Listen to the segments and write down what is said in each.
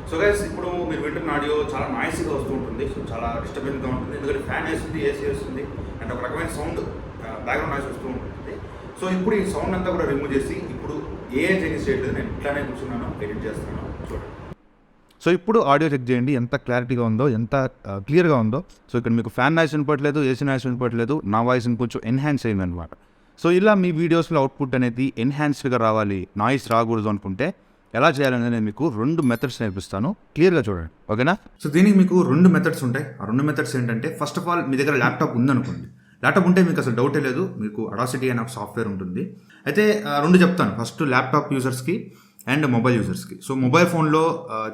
So guys ఇప్పుడు మీరు వింటున్న ఆడియో చాలా నాయిస్గా వస్తూ ఉంటుంది. సో చాలా డిస్టర్బెన్స్గా ఉంటుంది. ఎందుకంటే ఫ్యాన్ వేస్తుంది, ఏసీ వేస్తుంది అండ్ ఒక రకమైన సౌండ్ బ్యాక్గ్రౌండ్ నాయిస్ వస్తూ ఉంటుంది. సో ఇప్పుడు ఈ సౌండ్ అంతా కూడా రిమూవ్ చేసి ఇప్పుడు ఏ చేంజెస్ చేయట్లేదు, నేను ఇట్లానే కూర్చున్నాను, ఎడిట్ చేస్తున్నాను. చూడండి. సో ఇప్పుడు ఆడియో చెక్ చేయండి ఎంత క్లారిటీగా ఉందో, ఎంత క్లియర్గా ఉందో. సో ఇక్కడ మీకు ఫ్యాన్ నాయిస్ వినపట్లేదు, ఏసీ నాయిస్ వినపట్లేదు, నా వాయిస్ని కొంచెం ఎన్హాన్స్ అయింది అనమాట. సో ఇలా మీ వీడియోస్లో అవుట్పుట్ అనేది ఎన్హాన్స్డ్గా రావాలి, నాయిస్ రాకూడదు అనుకుంటే ఎలా చేయాలనేది నేను మీకు 2 మెథడ్స్ నేర్పిస్తాను. క్లియర్గా చూడండి, ఓకేనా? సో దీనికి మీకు 2 మెథడ్స్ ఉంటాయి. ఆ 2 మెథడ్స్ ఏంటంటే, ఫస్ట్ ఆఫ్ ఆల్ మీ దగ్గర ల్యాప్టాప్ ఉందనుకోండి. ల్యాప్టాప్ ఉంటే మీకు అసలు డౌటే లేదు, మీకు అడాసిటీ అనే ఒక సాఫ్ట్వేర్ ఉంటుంది. అయితే 2 చెప్తాను. ఫస్ట్ ల్యాప్టాప్ యూజర్స్కి అండ్ మొబైల్ యూజర్స్కి. సో మొబైల్ ఫోన్లో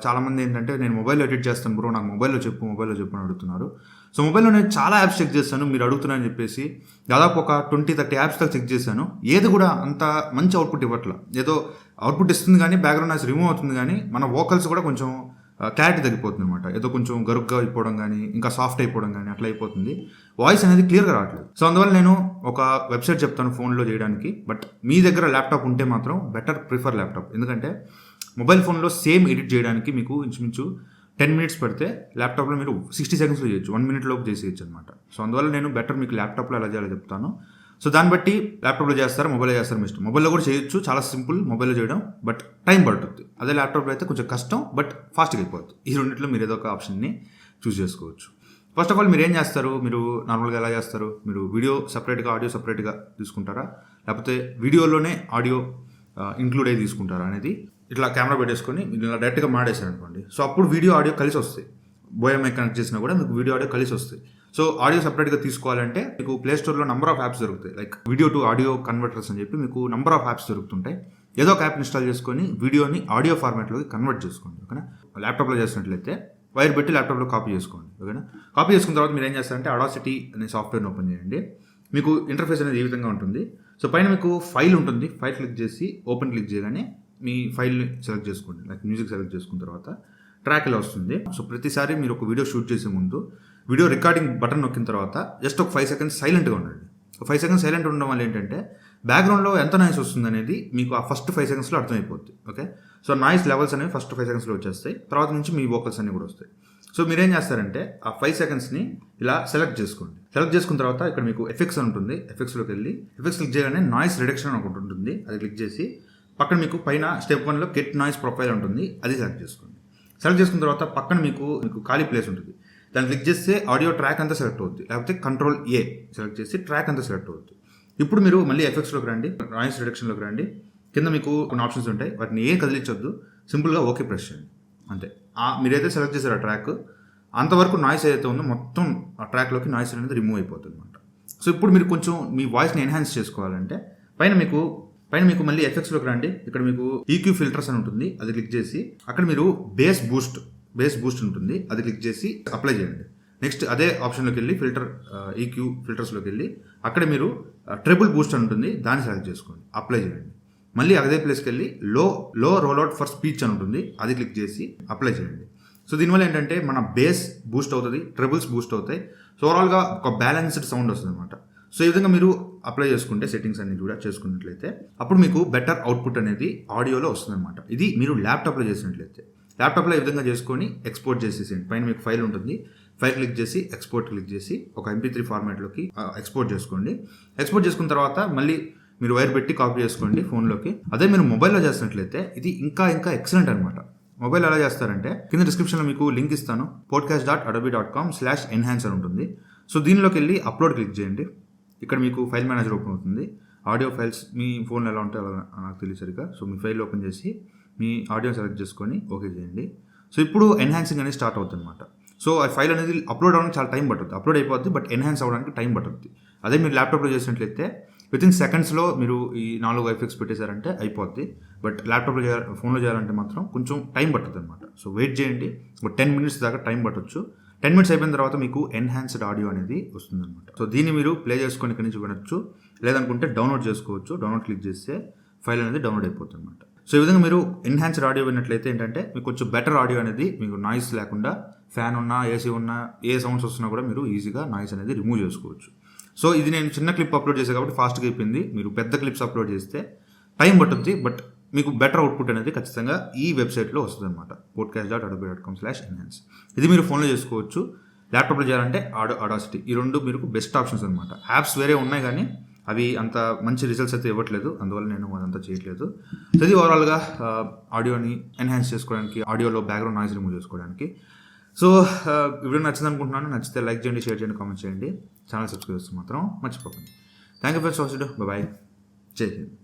చాలామంది ఏంటంటే, నేను మొబైల్లో ఎడిట్ చేస్తాను బ్రో, నాకు మొబైల్లో చెప్పు అని అడుగుతున్నారు. సో మొబైల్లో నేను చాలా యాప్స్ చెక్ చేస్తాను, మీరు అడుగుతున్నారని చెప్పేసి దాదాపు ఒక 20-30 యాప్స్ దాకా చెక్ చేశాను. ఏది కూడా అంత మంచి అవుట్పుట్ ఇవ్వట్ల. ఏదో అవుట్పుట్ ఇస్తుంది కానీ బ్యాక్గ్రౌండ్ నాయిస్ రిమూవ్ అవుతుంది, కానీ మన వోకల్స్ కూడా కొంచెం క్లారిటీ తగ్గిపోతుంది అనమాట. ఏదో కొంచెం గరుగ్గా అయిపోవడం కానీ, ఇంకా సాఫ్ట్ అయిపోవడం కానీ అట్లా అయిపోతుంది. వాయిస్ అనేది క్లియర్గా రావట్లేదు. సో అందువల్ల నేను ఒక వెబ్సైట్ చెప్తాను ఫోన్లో చేయడానికి. బట్ మీ దగ్గర ల్యాప్టాప్ ఉంటే మాత్రం బెటర్ ప్రిఫర్ ల్యాప్టాప్. ఎందుకంటే మొబైల్ ఫోన్లో సేమ్ ఎడిట్ చేయడానికి మీకు ఇంచుమించు 10 minutes పడితే ల్యాప్టాప్లో మీరు 60 secondsలో చేయొచ్చు, 1 minute లోపు చేసేయచ్చు అనమాట. సో అందువల్ల నేను బెటర్ మీకు ల్యాప్టాప్లో ఎలా చేయాలో చెప్తాను. సో దాన్ని బట్టి ల్యాప్టాప్లో చేస్తారా, మొబైల్లో చేస్తారా మీ ఇష్టం. మొబైల్లో కూడా చేయొచ్చు, చాలా సింపుల్ మొబైల్లో చేయడం, బట్ టైం పడుతుంది. అదే ల్యాప్టాప్లో అయితే కొంచెం కష్టం, బట్ ఫాస్ట్గా అయిపోతుంది. ఈ రెండింటిలో మీరు ఏదో ఒక ఆప్షన్ని చూస్ చేసుకోవచ్చు. ఫస్ట్ ఆఫ్ ఆల్ మీరు ఏం చేస్తారు, మీరు నార్మల్గా ఎలా చేస్తారు, మీరు వీడియో సపరేట్గా ఆడియో సపరేట్గా తీసుకుంటారా, లేకపోతే వీడియోలోనే ఆడియో ఇంక్లూడ్ అయ్యి తీసుకుంటారా అనేది. ఇట్లా కెమెరా పెట్టేసుకొని మీరు ఇలా డైరెక్ట్గా మాడేశారు అనుకోండి. సో అప్పుడు వీడియో ఆడియో కలిసి వస్తాయి. బోయమై కనెక్ట్ చేసినా కూడా మీకు వీడియో ఆడియో కలిసి వస్తాయి. సో ఆడియో సపరేట్గా తీసుకోవాలంటే మీకు ప్లే స్టోర్లో నంబర్ ఆఫ్ యాప్స్ దొరుకుతాయి. Like video to audio converters అని చెప్పి మీకు నంబర్ ఆఫ్ యాప్స్ దొరుకుతుంటాయి. ఏదో ఒక యాప్ ఇన్స్టాల్ చేసుకొని వీడియోని ఆడియో ఫార్మాట్లోకి కన్వర్ట్ చేసుకోండి, ఓకేనా? ల్యాప్టాప్లో చేసినట్లయితే వైర్ పెట్టి ల్యాప్టాప్లో కాపీ చేసుకోండి, ఓకేనా? కాపీ చేసుకున్న తర్వాత మీరు ఏం చేస్తారంటే అడాసిటీ అనే సాఫ్ట్వేర్ని ఓపెన్ చేయండి. మీకు ఇంటర్ఫేస్ అనేది ఈ విధంగా ఉంటుంది. సో పైన మీకు ఫైల్ ఉంటుంది, ఫైల్ క్లిక్ చేసి ఓపెన్ క్లిక్ చేయగానే మీ ఫైల్ని సెలెక్ట్ చేసుకోండి. లైక్ మ్యూజిక్ సెలెక్ట్ చేసుకున్న తర్వాత ట్రాక్ ఇలా వస్తుంది. సో ప్రతిసారి మీరు ఒక వీడియో షూట్ చేసే ముందు వీడియో రికార్డింగ్ బటన్ నొక్కిన తర్వాత జస్ట్ ఒక 5 seconds సైలెంట్గా ఉండండి. 5 seconds సైలెంట్ ఉండడం వల్ల ఏంటంటే బ్యాక్గ్రౌండ్లో ఎంత నాయిస్ వస్తుంది అనేది మీకు ఆ ఫస్ట్ 5 secondsలో అర్థమైపోద్ది, ఓకే? సో నాయిస్ లెవెల్స్ అనేవి ఫస్ట్ 5 secondsలో వచ్చేస్తాయి. తర్వాత నుంచి మీ వోకల్స్ అన్నీ కూడా వస్తాయి. సో మీరేం చేస్తారంటే ఆ 5 secondsని ఇలా సెలెక్ట్ చేసుకోండి. సెలెక్ట్ చేసుకున్న తర్వాత ఇక్కడ మీకు ఎఫెక్ట్స్ అని ఉంటుంది. ఎఫెక్ట్స్లోకి వెళ్ళి ఎఫెక్ట్స్ క్లిక్ చేయగానే నాయిస్ రిడక్షన్ అని ఒకటి ఉంటుంది, అది క్లిక్ చేసి పక్కన మీకు పైన స్టెప్ 1లో గెట్ నాయిస్ ప్రొఫైల్ ఉంటుంది, అది సెలెక్ట్ చేసుకోండి. సెలెక్ట్ చేసుకున్న తర్వాత పక్కన మీకు ఖాళీ ప్లేస్ ఉంటుంది, దాన్ని క్లిక్ చేస్తే ఆడియో ట్రాక్ అంతా సెలెక్ట్ అవుతుంది. లేకపోతే కంట్రోల్ A సెలెక్ట్ చేసి ట్రాక్ అంతా సెలెక్ట్ అవుతుంది. ఇప్పుడు మీరు మళ్ళీ ఎఫెక్ట్స్లోకి రండి, నాయిస్ రిడక్షన్లోకి రండి. కింద మీకు కొన్ని ఆప్షన్స్ ఉంటాయి, వాటిని ఏ కదిలించొద్దు, సింపుల్గా ఓకే ప్రెస్ చేయండి, అంతే. మీరైతే సెలెక్ట్ చేశారు ఆ ట్రాక్, అంతవరకు నాయిస్ ఏదైతే ఉందో మొత్తం ఆ ట్రాక్లోకి నాయిస్ అనేది రిమూవ్ అయిపోతుంది అనమాట. సో ఇప్పుడు మీరు కొంచెం మీ వాయిస్ని ఎన్హాన్స్ చేసుకోవాలంటే పైన మీకు మళ్ళీ ఎఫెక్ట్స్లోకి రండి. ఇక్కడ మీకు ఈక్యూ ఫిల్టర్స్ అని ఉంటుంది, అది క్లిక్ చేసి అక్కడ మీరు బేస్ బూస్ట్ ఉంటుంది, అది క్లిక్ చేసి అప్లై చేయండి. నెక్స్ట్ అదే ఆప్షన్లోకి వెళ్ళి ఈక్యూ ఫిల్టర్స్లోకి వెళ్ళి అక్కడ మీరు ట్రిపుల్ బూస్ట్ అని ఉంటుంది, దాన్ని సెలెక్ట్ చేసుకోండి, అప్లై చేయండి. మళ్ళీ అదే ప్లేస్కి వెళ్ళి లో రోల్అవుట్ ఫర్ స్పీచ్ అని ఉంటుంది, అది క్లిక్ చేసి అప్లై చేయండి. సో దీనివల్ల ఏంటంటే మన బేస్ బూస్ట్ అవుతుంది, ట్రిబుల్స్ బూస్ట్ అవుతాయి. సో ఓవరాల్గా ఒక బ్యాలెన్స్డ్ సౌండ్ వస్తుంది అనమాట. సో ఈ విధంగా మీరు అప్లై చేసుకుంటే సెట్టింగ్స్ అన్ని కూడా చేసుకున్నట్లయితే అప్పుడు మీకు బెటర్ అవుట్పుట్ అనేది ఆడియోలో వస్తుంది అనమాట. ఇది మీరు ల్యాప్టాప్లో చేసినట్లయితే. ల్యాప్టాప్లో ఈ విధంగా చేసుకొని ఎక్స్పోర్ట్ చేసేసేయండి. పైన మీకు ఫైల్ ఉంటుంది, ఫైల్ క్లిక్ చేసి ఎక్స్పోర్ట్ క్లిక్ చేసి ఒక MP3 ఫార్మాట్లోకి ఎక్స్పోర్ట్ చేసుకోండి. ఎక్స్పోర్ట్ చేసుకున్న తర్వాత మళ్ళీ మీరు వైర్ పెట్టి కాపీ చేసుకోండి ఫోన్లోకి. అదే మీరు మొబైల్లో చేసినట్లయితే ఇది ఇంకా ఎక్సలెంట్ అనమాట. మొబైల్ ఎలా చేస్తారంటే కింద డిస్క్రిప్షన్లో మీకు లింక్ ఇస్తాను, podcast.adobe.com/enhance అని ఉంటుంది. సో దీనిలోకి వెళ్ళి అప్లోడ్ క్లిక్ చేయండి. ఇక్కడ మీకు ఫైల్ మేనేజర్ ఓపెన్ అవుతుంది. ఆడియో ఫైల్స్ మీ ఫోన్లో ఎలా ఉంటాయో అలా నాకు తెలియదు సరిగ్గా. సో మీ ఫైల్ ఓపెన్ చేసి మీ ఆడియో సెలెక్ట్ చేసుకొని ఓకే చేయండి. సో ఇప్పుడు ఎన్హాన్సింగ్ అనేది స్టార్ట్ అవుతుంది అనమాట. సో ఆ ఫైల్ అనేది అప్లోడ్ అవ్వడానికి చాలా టైం పడుతుంది, అప్లోడ్ అయిపోద్ది, బట్ ఎన్హాన్స్ అవ్వడానికి టైం పడుతుంది. అదే మీరు ల్యాప్టాప్లో చేసినట్లయితే వితిన్ సెకండ్స్లో మీరు ఈ 4 ఎఫెక్ట్స్ పెట్టేశారంటే అయిపోద్ది. బట్ ల్యాప్టాప్లో ఫోన్లో చేయాలంటే మాత్రం కొంచెం టైం పడుతుంది అనమాట. సో వెయిట్ చేయండి, ఒక 10 minutes దాకా టైం పట్టొచ్చు. 10 minutes అయిపోయిన తర్వాత మీకు ఎన్హాన్స్డ్ ఆడియో అనేది వస్తుంది అనమాట. సో దీన్ని మీరు ప్లే చేసుకొని ఇక్కడి నుంచి వినొచ్చు, లేదనుకుంటే డౌన్లోడ్ చేసుకోవచ్చు. డౌన్లోడ్ క్లిక్ చేస్తే ఫైల్ అనేది డౌన్లోడ్ అయిపోతుంది అనమాట. సో ఈ విధంగా మీరు ఎన్హాన్స్డ్ ఆడియో విన్నట్లయితే ఏంటంటే మీకు కొంచెం బెటర్ ఆడియో అనేది, మీకు నాయిస్ లేకుండా ఫ్యాన్ ఉన్నా ఏసీ ఉన్నా ఏ సౌండ్స్ వస్తున్నా కూడా మీరు ఈజీగా నాయిస్ అనేది రిమూవ్ చేసుకోవచ్చు. సో ఇది నేను చిన్న క్లిప్ అప్లోడ్ చేశాను కాబట్టి ఫాస్ట్గా అయిపోయింది. మీరు పెద్ద క్లిప్స్ అప్లోడ్ చేస్తే టైం పట్టుద్ది, బట్ మీకు బెటర్ అవుట్పుట్ అనేది ఖచ్చితంగా ఈ వెబ్సైట్లో వస్తుంది అనమాట podcast.adobe.com/enhance. ఇది మీరు ఫోన్లో చేసుకోవచ్చు. ల్యాప్టాప్లో చేయాలంటే ఆడాసిటీ. ఈ రెండు మీకు బెస్ట్ ఆప్షన్స్ అనమాట. యాప్స్ వేరే ఉన్నాయి కానీ అవి అంత మంచి రిజల్ట్స్ అయితే ఇవ్వట్లేదు, అందువల్ల నేను అదంతా చేయట్లేదు. సో ఇది ఓవరాల్గా ఆడియోని ఎన్హాన్స్ చేసుకోవడానికి, ఆడియోలో బ్యాక్గ్రౌండ్ నాయిస్ రిమూవ్ చేసుకోవడానికి. సో వీడియో నచ్చింది అనుకుంటున్నాను. నచ్చితే లైక్ చేయండి, షేర్ చేయండి, కామెంట్ చేయండి. ఛానల్ సబ్స్క్రైబ్ చేస్తే మాత్రం మర్చిపోకండి. Thank you for watching. Bye. జై హింద్.